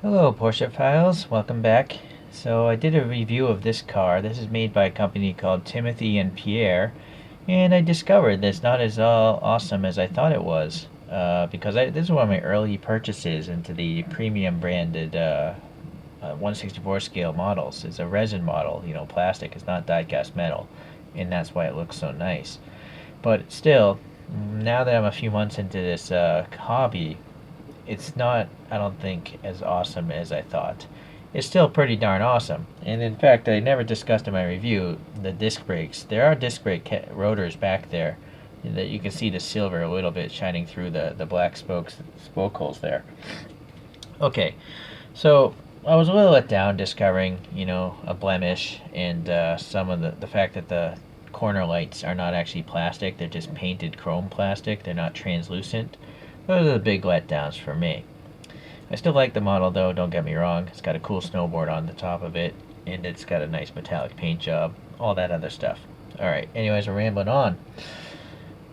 Hello Porsche Files, welcome back. So I did a review of this car. This is made by a company called Timothy and Pierre, and I discovered that it's not as awesome as I thought it was. Because this is one of my early purchases into the premium branded 164 scale models. It's a resin model, plastic. It's not die-cast metal, and that's why it looks so nice. But still, now that I'm a few months into this hobby, it's not, I don't think, as awesome as I thought. It's still pretty darn awesome. And in fact, I never discussed in my review the disc brakes. There are disc brake rotors back there that you can see the silver a little bit shining through the black spoke holes there. Okay, so I was a little let down discovering, a blemish and some of the fact that the corner lights are not actually plastic. They're just painted chrome plastic. They're not translucent. Those are the big letdowns for me. I still like the model though, don't get me wrong. It's got a cool snowboard on the top of it, and it's got a nice metallic paint job, all that other stuff. Alright, anyways, we're rambling on.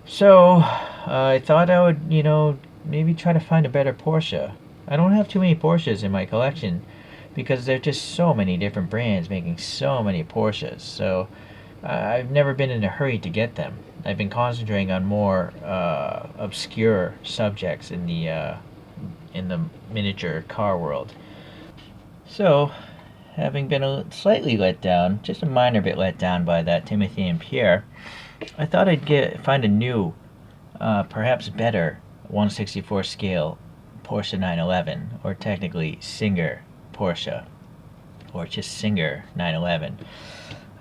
So, I thought I would, maybe try to find a better Porsche. I don't have too many Porsches in my collection because there are just so many different brands making so many Porsches. So, I've never been in a hurry to get them. I've been concentrating on more obscure subjects in the miniature car world. So, having been slightly let down, just a minor bit let down by that Timothy and Pierre, I thought I'd find a new, perhaps better 164 scale Porsche 911, or technically Singer Porsche, or just Singer 911.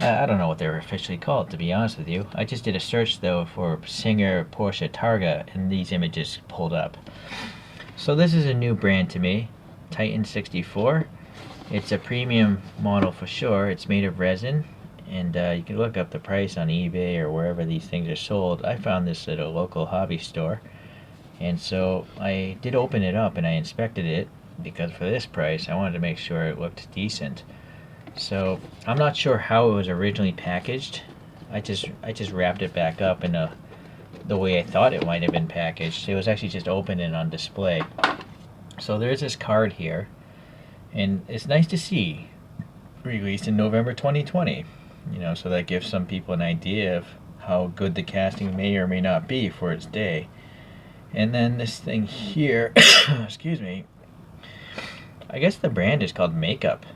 I don't know what they're officially called, to be honest with you. I just did a search, though, for Singer Porsche Targa, and these images pulled up. So this is a new brand to me, Titan 64. It's a premium model for sure. It's made of resin, and you can look up the price on eBay or wherever these things are sold. I found this at a local hobby store, and so I did open it up and I inspected it because for this price I wanted to make sure it looked decent. So I'm not sure how it was originally packaged. I just wrapped it back up in the way I thought it might have been packaged. It was actually just open and on display. So there's this card here, and it's nice to see. Released in November 2020. So that gives some people an idea of how good the casting may or may not be for its day. And then this thing here, excuse me, I guess the brand is called Makeup.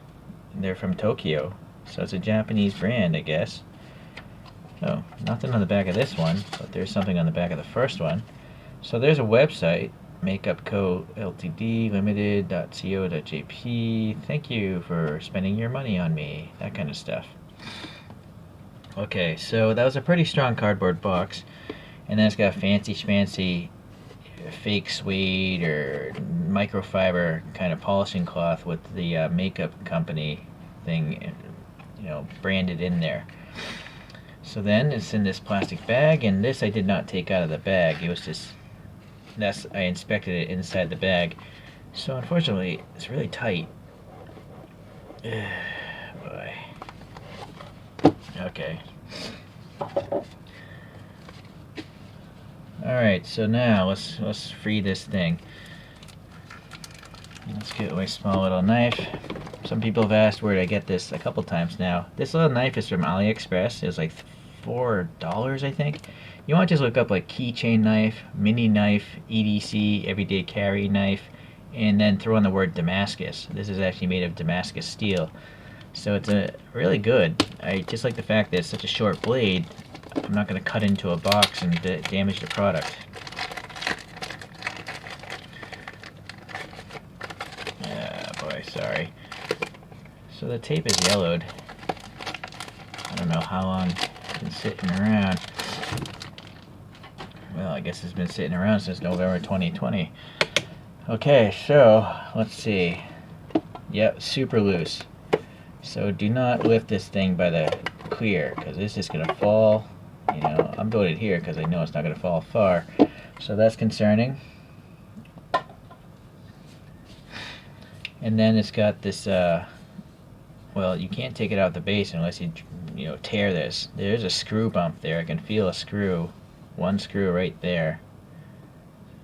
They're from Tokyo, so it's a Japanese brand, I guess. Oh, nothing on the back of this one, but there's something on the back of the first one. So there's a website, Makeup Co. Ltd. Limited.co.jp. Thank you for spending your money on me. That kind of stuff. Okay, so that was a pretty strong cardboard box. And then it's got fancy schmancy fake suede or microfiber kind of polishing cloth with the makeup company thing, branded in there. So then it's in this plastic bag, and this I did not take out of the bag. It was just, I inspected it inside the bag. So unfortunately, it's really tight. Boy. Okay. Alright, so now let's free this thing. Let's get my small little knife. Some people have asked where did I get this a couple times now. This little knife is from AliExpress. It was like $4, I think. You want to just look up like keychain knife, mini knife, EDC, everyday carry knife, and then throw in the word Damascus. This is actually made of Damascus steel. So it's really good. I just like the fact that it's such a short blade. I'm not going to cut into a box and damage the product. Boy, sorry. So the tape is yellowed. I don't know how long it's been sitting around. Well, I guess it's been sitting around since November 2020. Okay, so let's see. Yep, super loose. So do not lift this thing by the clear, because this is going to fall. I'm doing it here because I know it's not going to fall far. So that's concerning. And then it's got this, well, you can't take it out the base unless you tear this. There's a screw bump there. I can feel a screw. One screw right there.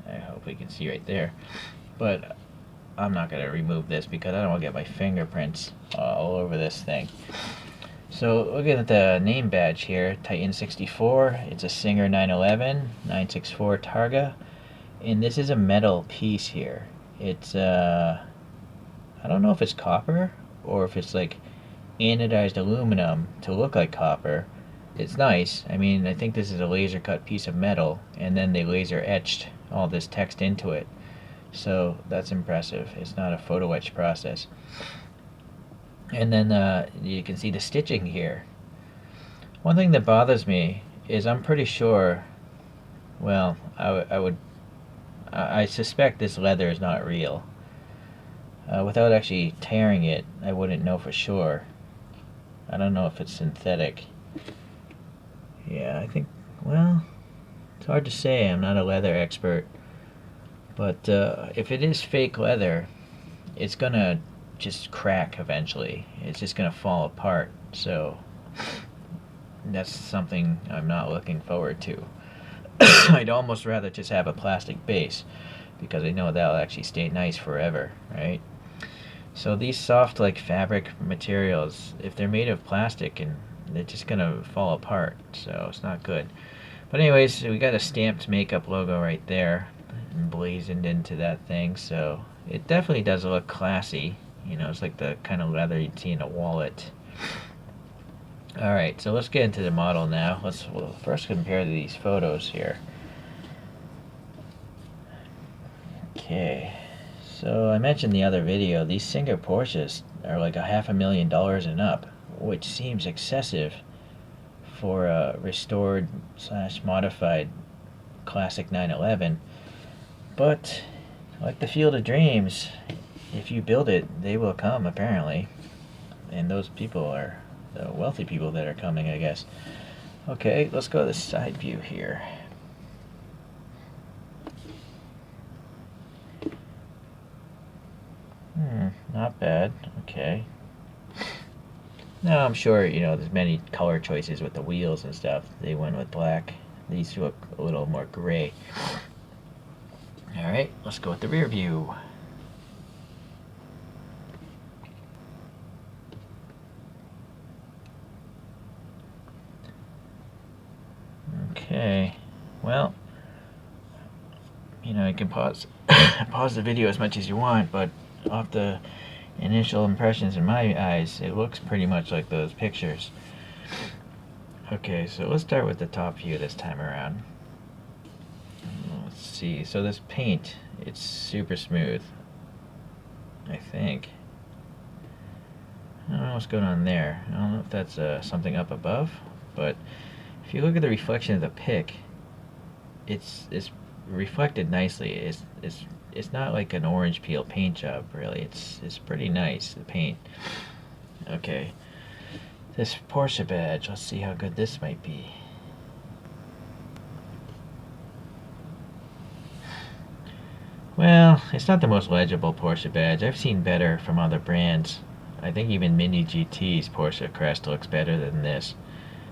I hope we can see right there. But I'm not going to remove this because I don't want to get my fingerprints all over this thing. So looking at the name badge here, Titan 64, it's a Singer 911, 964 Targa, and this is a metal piece here. It's, I don't know if it's copper or if it's like anodized aluminum to look like copper. It's nice. I mean, I think this is a laser cut piece of metal, and then they laser etched all this text into it. So that's impressive. It's not a photo etch process. And then you can see the stitching here. One thing that bothers me is I'm pretty sure, well, I suspect this leather is not real. Without actually tearing it, I wouldn't know for sure. I don't know if it's synthetic. Yeah, I think, well, it's hard to say. I'm not a leather expert. But if it is fake leather, it's gonna just crack eventually. It's just gonna fall apart. So that's something I'm not looking forward to. I'd almost rather just have a plastic base because I know that'll actually stay nice forever, right? So these soft like fabric materials, if they're made of plastic, and they're just gonna fall apart, so it's not good. But anyways, we got a stamped makeup logo right there, blazoned into that thing, so it definitely does look classy. You know, it's like the kind of leather you'd see in a wallet. Alright, so let's get into the model now. We'll first compare these photos here. Okay, so I mentioned in the other video, these Singer Porsches are like $500,000 and up, which seems excessive for a restored / modified classic 911. But like the Field of Dreams, if you build it, they will come apparently. And those people are the wealthy people that are coming, I guess. Okay, let's go to the side view here. Not bad. Okay. Now I'm sure, you know, there's many color choices with the wheels and stuff. They went with black. These look a little more gray. Alright, let's go with the rear view. Okay, well, you know, you can pause pause the video as much as you want, but off the initial impressions in my eyes, it looks pretty much like those pictures. Okay, so let's start with the top view this time around. Let's see, so this paint, it's super smooth, I think. I don't know what's going on there. I don't know if that's something up above, but if you look at the reflection of the pic, it's reflected nicely. It's not like an orange peel paint job, really. It's pretty nice, the paint. Okay, this Porsche badge, let's see how good this might be. Well, it's not the most legible Porsche badge. I've seen better from other brands. I think even Mini GT's Porsche crest looks better than this.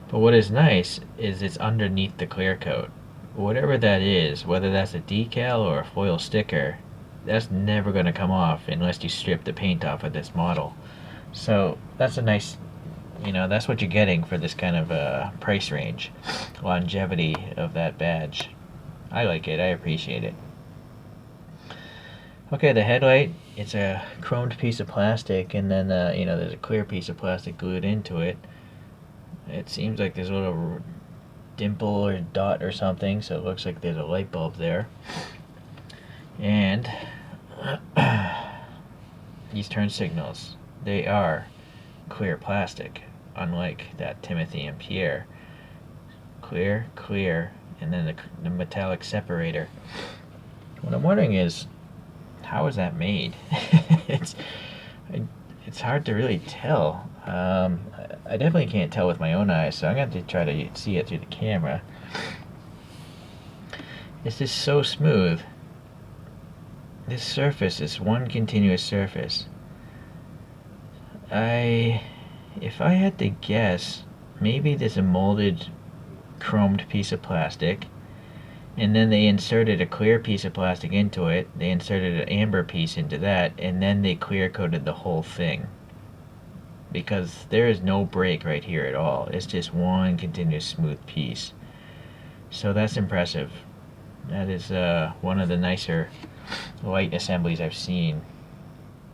But what is nice is it's underneath the clear coat. Whatever that is, whether that's a decal or a foil sticker, that's never going to come off unless you strip the paint off of this model. So that's a nice, you know, that's what you're getting for this kind of price range. Longevity of that badge. I like it, I appreciate it. Okay, the headlight, it's a chromed piece of plastic, and then, you know, there's a clear piece of plastic glued into it. It seems like there's a little dimple or dot or something, so it looks like there's a light bulb there. And these turn signals, they are clear plastic, unlike that Timothy and Pierre. Clear, clear, and then the metallic separator. What I'm wondering is, how is that made? it's hard to really tell. I definitely can't tell with my own eyes, so I'm going to try to see it through the camera. This is so smooth. This surface is one continuous surface. If I had to guess, maybe there's a molded chromed piece of plastic, and then they inserted a clear piece of plastic into it. They inserted an amber piece into that, and then they clear coated the whole thing. Because there is no break right here at all. It's just one continuous smooth piece. So that's impressive. That is one of the nicer light assemblies I've seen.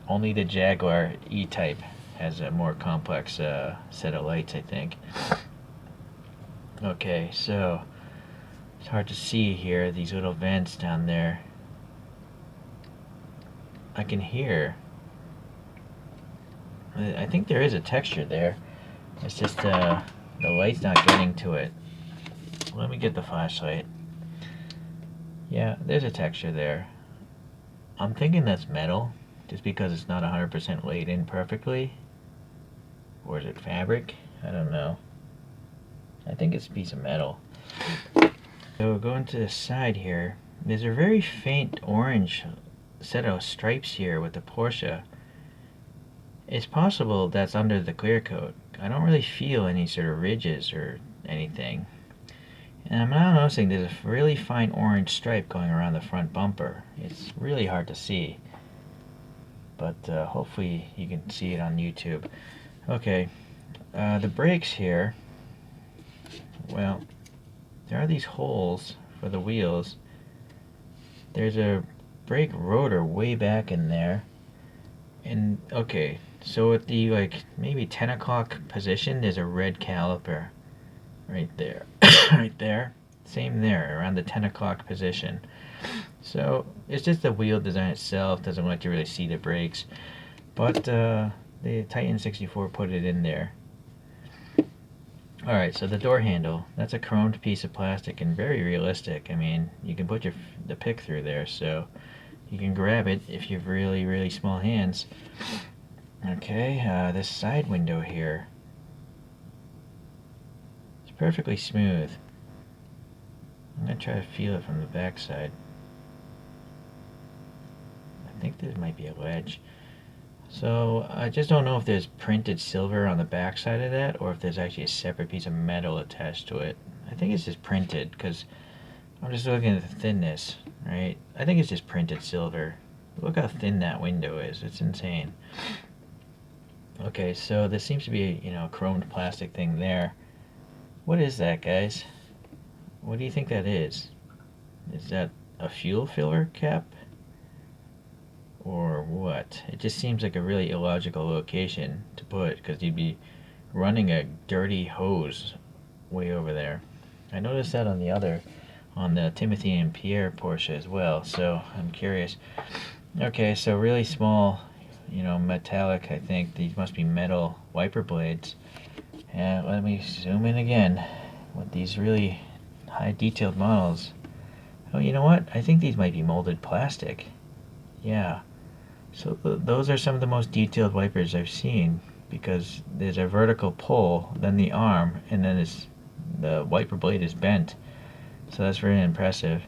Only the Jaguar E-Type has a more complex set of lights, I think. Okay, so it's hard to see here, these little vents down there. I can hear. I think there is a texture there. It's just the light's not getting to it. Let me get the flashlight. Yeah, there's a texture there. I'm thinking that's metal, just because it's not 100% laid in perfectly. Or is it fabric? I don't know. I think it's a piece of metal. So going to the side here, there's a very faint orange set of stripes here with the Porsche. It's possible that's under the clear coat. I don't really feel any sort of ridges or anything. And I'm now noticing there's a really fine orange stripe going around the front bumper. It's really hard to see, but hopefully you can see it on YouTube. Okay, the brakes here, well, there are these holes for the wheels. There's a brake rotor way back in there. And okay, so at the maybe 10 o'clock position, there's a red caliper right there. Right there. Same there, around the 10 o'clock position. So it's just the wheel design itself doesn't let you really see the brakes. But the Titan 64 put it in there. Alright, so the door handle, that's a chromed piece of plastic and very realistic. I mean, you can put the pick through there, so you can grab it if you have really, really small hands. Okay, this side window here, it's perfectly smooth. I'm going to try to feel it from the back side. I think there might be a ledge. So I just don't know if there's printed silver on the back side of that or if there's actually a separate piece of metal attached to it. I think it's just printed because I'm just looking at the thinness, right? I think it's just printed silver. Look how thin that window is. It's insane. Okay, so there seems to be, a chromed plastic thing there. What is that, guys? What do you think that is? Is that a fuel filler cap? Or what? It just seems like a really illogical location to put because you'd be running a dirty hose way over there. I noticed that on the Timothy and Pierre Porsche as well, so I'm curious. Okay, so really small, metallic, I think. These must be metal wiper blades. And let me zoom in again with these really high detailed models. Oh, you know what? I think these might be molded plastic. Yeah. So those are some of the most detailed wipers I've seen because there's a vertical pull, then the arm, and then the wiper blade is bent. So that's very impressive.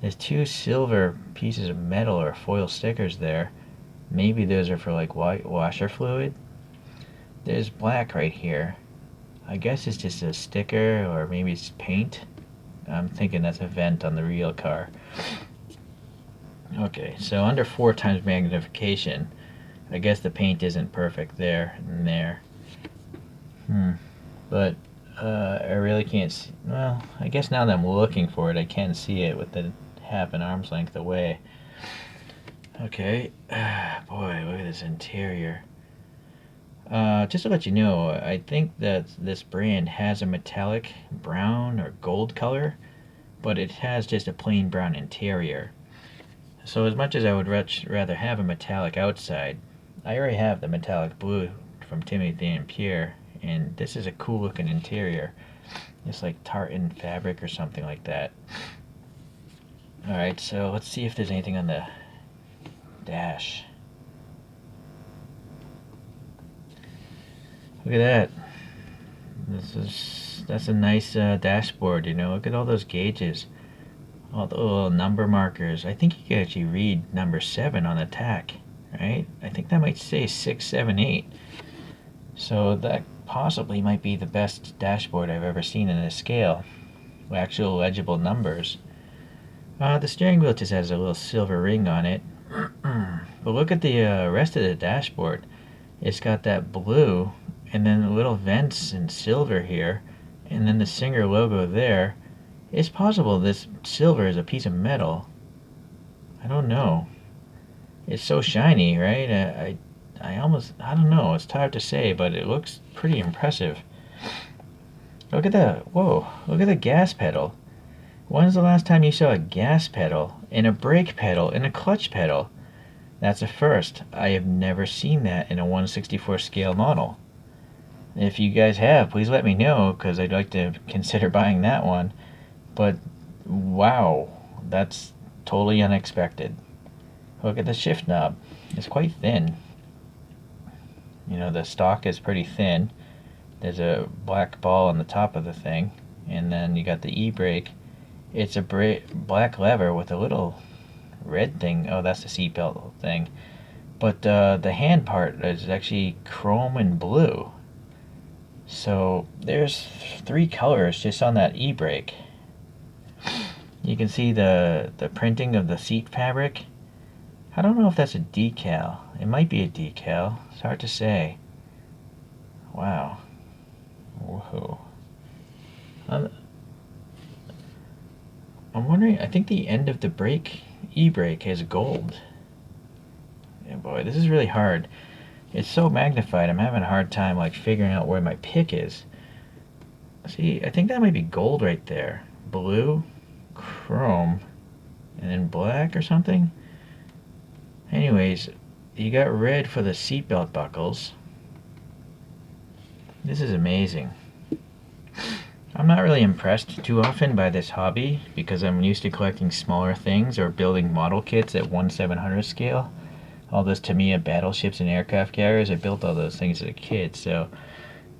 There's two silver pieces of metal or foil stickers there. Maybe those are for white washer fluid. There's black right here. I guess it's just a sticker or maybe it's paint. I'm thinking that's a vent on the real car. Okay, so under 4 times magnification, I guess the paint isn't perfect there and there. But I really can't see. Well, I guess now that I'm looking for it, I can see it with the half an arm's length away. Okay, boy, look at this interior. Just to let you know, I think that this brand has a metallic brown or gold color, but it has just a plain brown interior. So as much as I would rather have a metallic outside, I already have the metallic blue from Timothy and Pierre, and this is a cool looking interior. It's like tartan fabric or something like that. Alright, so let's see if there's anything on the dash. Look at that. That's a nice dashboard, look at all those gauges. All the little number markers. I think you can actually read number 7 on the tack, right? I think that might say 6, 7, 8. So that possibly might be the best dashboard I've ever seen in this scale. With actual legible numbers. The steering wheel just has a little silver ring on it. But look at the rest of the dashboard. It's got that blue, and then the little vents in silver here, and then the Singer logo there. It's possible this silver is a piece of metal. I don't know. It's so shiny, right? I don't know. It's hard to say, but it looks pretty impressive. Look at that. Whoa, look at the gas pedal. When's the last time you saw a gas pedal, and a brake pedal, and a clutch pedal? That's a first. I have never seen that in a 1/64 scale model. If you guys have, please let me know, because I'd like to consider buying that one. But wow, that's totally unexpected. Look at the shift knob. It's quite thin. You know, the stock is pretty thin. There's a black ball on the top of the thing. And then you got the e-brake. It's a black lever with a little red thing. Oh, that's the seatbelt thing. But the hand part is actually chrome and blue. So there's 3 colors just on that e-brake. You can see the printing of the seat fabric. I don't know if that's a decal. It might be a decal. It's hard to say. Wow. Whoa. I'm wondering, I think the end of the e-brake has gold. Yeah, boy, this is really hard. It's so magnified, I'm having a hard time like figuring out where my pick is. See, I think that might be gold right there. Blue, chrome, and then black or something. Anyways, you got red for the seatbelt buckles. This is amazing. I'm not really impressed too often by this hobby because I'm used to collecting smaller things or building model kits at 1/700 scale. All those Tamiya battleships and aircraft carriers, I built all those things as a kid. So,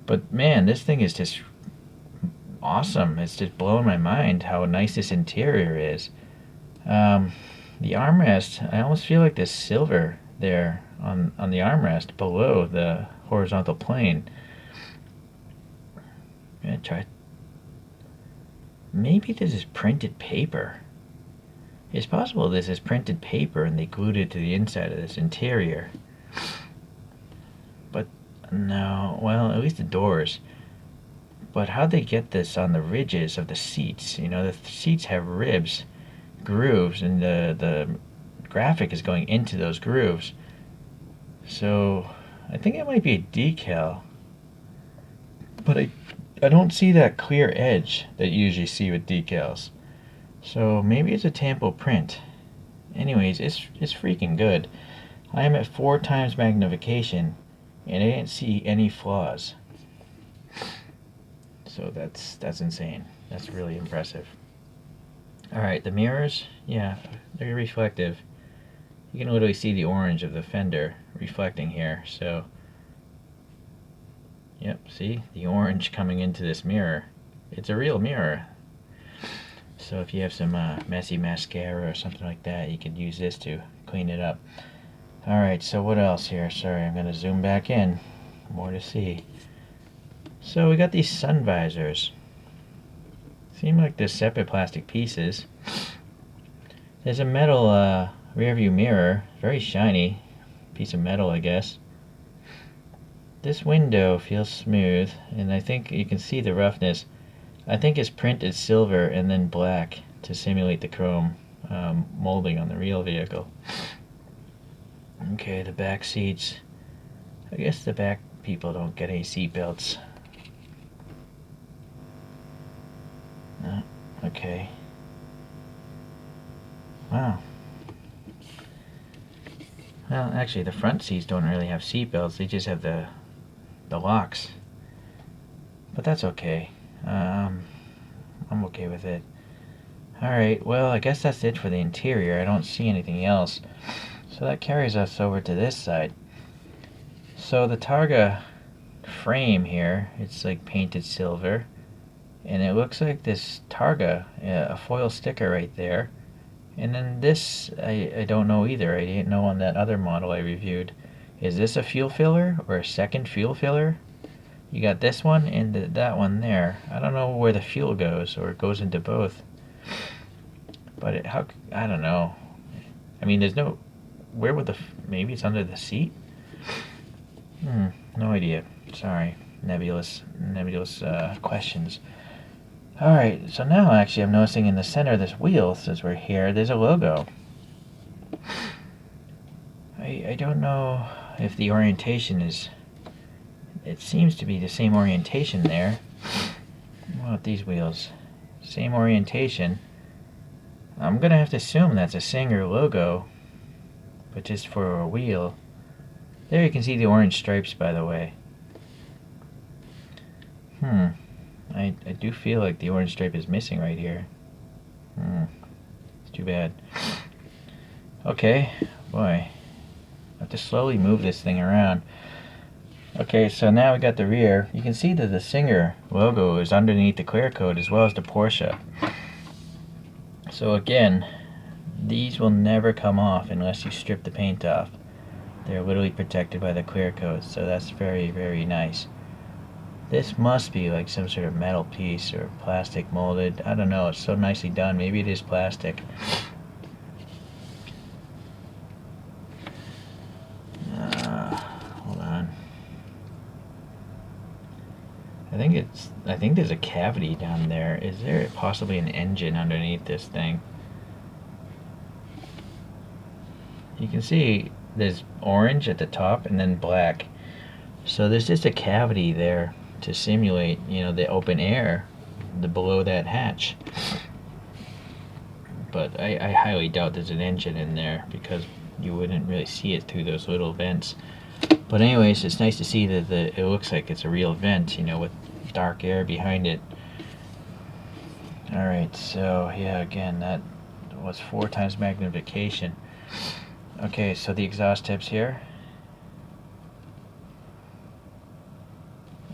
but man, this thing is just awesome. It's just blowing my mind how nice this interior is. The armrest, I almost feel like there's silver there on the armrest below the horizontal plane. I'm gonna try. Maybe this is printed paper. It's possible this is printed paper and they glued it to the inside of this interior. But no, well, at least the doors. But how'd they get this on the ridges of the seats? You know, the seats have ribs, grooves, and the graphic is going into those grooves. So I think it might be a decal. But I don't see that clear edge that you usually see with decals. So maybe it's a tampo print. Anyways, it's freaking good. I am at 4 times magnification and I didn't see any flaws. So that's insane. That's really impressive. Alright, the mirrors, yeah, they're reflective. You can literally see the orange of the fender reflecting here. So yep, see the orange coming into this mirror. It's a real mirror. So if you have some messy mascara or something like that, you could use this to clean it up. Alright, so what else here? Sorry, I'm going to zoom back in. More to see. So we got these sun visors. Seem like they're separate plastic pieces. There's a metal rear view mirror. Very shiny. Piece of metal, I guess. This window feels smooth, and I think you can see the roughness. I think it's printed silver and then black to simulate the chrome molding on the real vehicle. Okay, the back seats. I guess the back people don't get any seat belts. No, okay. Wow. Well, actually, the front seats don't really have seat belts. They just have the locks. But that's okay. I'm okay with it. Alright, well, I guess that's it for the interior. I don't see anything else. So that carries us over to this side. So the Targa frame here, it's like painted silver. And it looks like this Targa, a foil sticker right there. And then this, I don't know either. I didn't know on that other model I reviewed. Is this a fuel filler or a second fuel filler? You got this one and that one there. I don't know where the fuel goes, or it goes into both. But I don't know. I mean, there's no, where would maybe it's under the seat? No idea. Sorry. Nebulous questions. Alright, so now actually I'm noticing in the center of this wheel, since we're here, there's a logo. I don't know if the orientation is, it seems to be the same orientation there. What about these wheels? Same orientation. I'm gonna have to assume that's a Singer logo, but just for a wheel. There you can see the orange stripes, by the way. I do feel like the orange stripe is missing right here. It's too bad. Okay, boy. I have to slowly move this thing around. Okay, so now we got the rear. You can see that the Singer logo is underneath the clear coat as well as the Porsche. So again, these will never come off unless you strip the paint off. They're literally protected by the clear coat, so that's very, very nice. This must be like some sort of metal piece or plastic molded. I don't know, it's so nicely done. Maybe it is plastic. Hold on. I think there's a cavity down there. Is there possibly an engine underneath this thing? You can see there's orange at the top and then black. So there's just a cavity there to simulate, you know, the open air below that hatch. But I highly doubt there's an engine in there because you wouldn't really see it through those little vents. But anyways, it's nice to see that it looks like it's a real vent, you know, with dark air behind it. Alright, so yeah, again, that was 4 times magnification. Okay, so the exhaust tips here.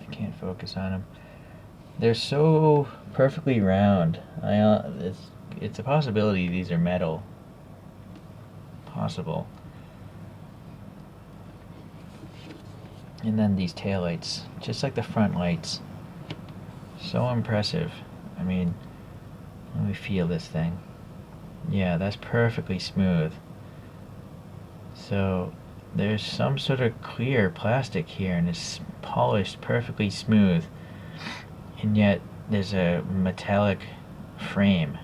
I can't focus on them. They're so perfectly round. It's a possibility these are metal. Possible. And then these taillights, just like the front lights. So impressive. I mean, let me feel this thing. Yeah, that's perfectly smooth. So there's some sort of clear plastic here and it's polished perfectly smooth, and yet there's a metallic frame.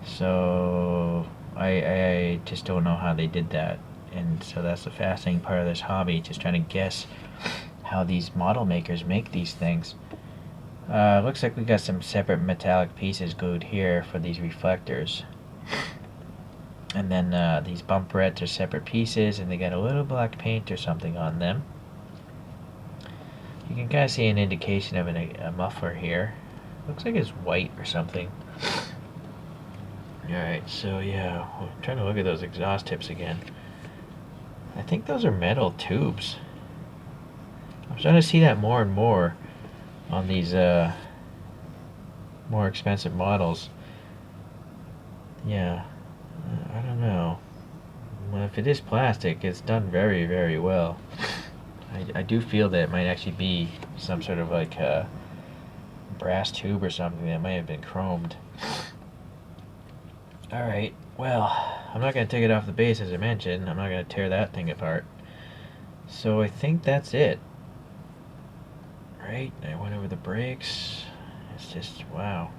So I just don't know how they did that, and so that's the fascinating part of this hobby, just trying to guess how these model makers make these things. Looks like we got some separate metallic pieces glued here for these reflectors. And then these bumperettes are separate pieces, and they got a little black paint or something on them. You can kind of see an indication of a muffler here. Looks like it's white or something. Alright, so yeah, I'm trying to look at those exhaust tips again. I think those are metal tubes. I'm starting to see that more and more on these more expensive models. Yeah. I don't know. Well, if it is plastic, it's done very, very well. I do feel that it might actually be some sort of like a brass tube or something that might have been chromed. Alright, well, I'm not going to take it off the base as I mentioned. I'm not going to tear that thing apart. So I think that's it. Right, I went over the brakes. It's just, wow.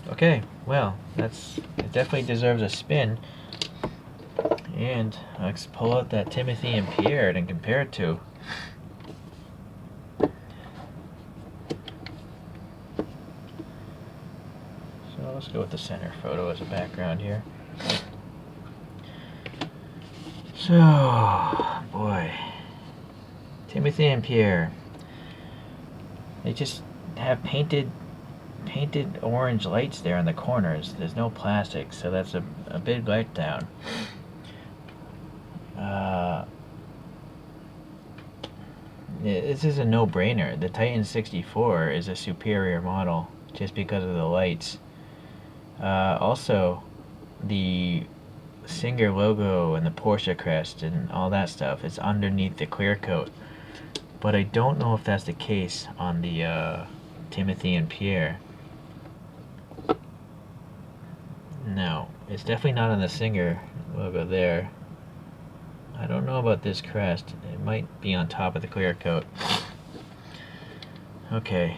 Okay, well, it definitely deserves a spin. And let's pull out that Timothy and Pierre and compare it to. So let's go with the center photo as a background here. So, boy, Timothy and Pierre. They just have painted orange lights there in the corners. There's no plastic, so that's a big letdown. This is a no-brainer. The Titan 64 is a superior model just because of the lights. Also, the Singer logo and the Porsche crest and all that stuff is underneath the clear coat. But I don't know if that's the case on the Timothy and Pierre. No, it's definitely not on the Singer logo there. I don't know about this crest. It might be on top of the clear coat. Okay.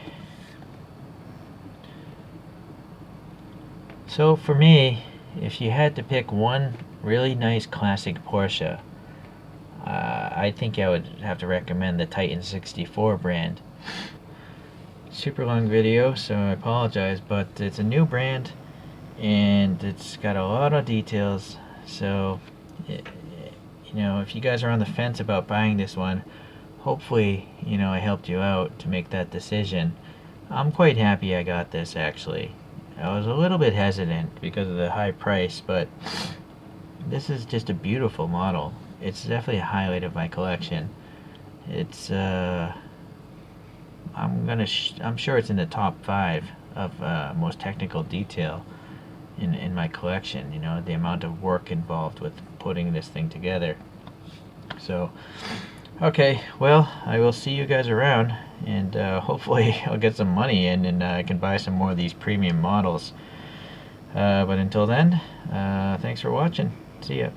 So for me, if you had to pick one really nice classic Porsche, I think I would have to recommend the Titan 64 brand. Super long video, so I apologize, but it's a new brand and it's got a lot of details. So, if you guys are on the fence about buying this one, hopefully, I helped you out to make that decision. I'm quite happy I got this, actually. I was a little bit hesitant because of the high price, but this is just a beautiful model. It's definitely a highlight of my collection. It's I'm sure it's in the top 5 of most technical detail in my collection. The amount of work involved with putting this thing together. So, okay, well, I will see you guys around, and hopefully I'll get some money in and I can buy some more of these premium models. But until then, thanks for watching. See ya.